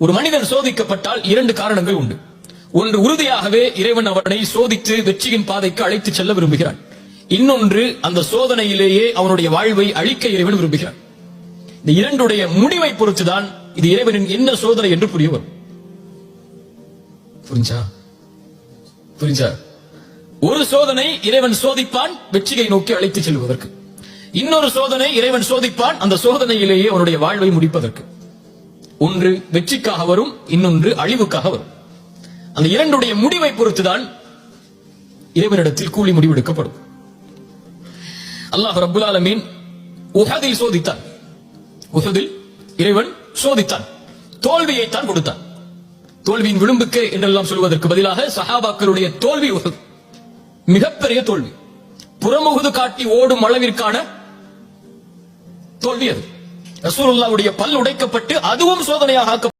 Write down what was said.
ஒரு மனிதன் சோதிக்கப்பட்டால் இரண்டு காரணங்கள் உண்டு. ஒன்று, உறுதியாகவே இறைவன் அவனை சோதித்து வெற்றியின் பாதைக்கு அழைத்து செல்ல விரும்புகிறான். இன்னொன்று, அந்த சோதனையிலேயே அவனுடைய வாழ்வை அழிக்க இறைவன் விரும்புகிறான். இந்த இரண்டுடைய முடிவை பொறுத்துதான் இது இறைவனின் என்ன சோதனை என்று புரிய வரும். புரிஞ்சா? ஒரு சோதனை இறைவன் சோதிப்பான் வெற்றியை நோக்கி அழைத்து செல்வதற்கு. இன்னொரு சோதனை இறைவன் சோதிப்பான் அந்த சோதனையிலேயே அவனுடைய வாழ்வை முடிப்பதற்கு. ஒன்று வெற்றிக்காக வரும், இன்னொன்று அழிவுக்காக வரும். அந்த இரண்டுடைய முடிவை பொறுத்துதான் இறைவனிடத்தில் கூலி முடிவெடுக்கப்படும். அல்லாஹ் ரப்புல் ஆலமீன் உஹதில் சோதித்தான். உஹதில் இறைவன் சோதித்தான், தோல்வியைத்தான் கொடுத்தான். தோல்வியின் விளிம்புக்கு என்றெல்லாம் சொல்வதற்கு பதிலாக சஹாபாக்களுடைய தோல்வி உஹத் மிகப்பெரிய தோல்வி, புறமுகுது காட்டி ஓடும் அளவிற்கான தோல்வி. அது ரசூலுல்லாஹ்வுடைய பல் உடைக்கப்பட்டு அதுவும் சோதனையாக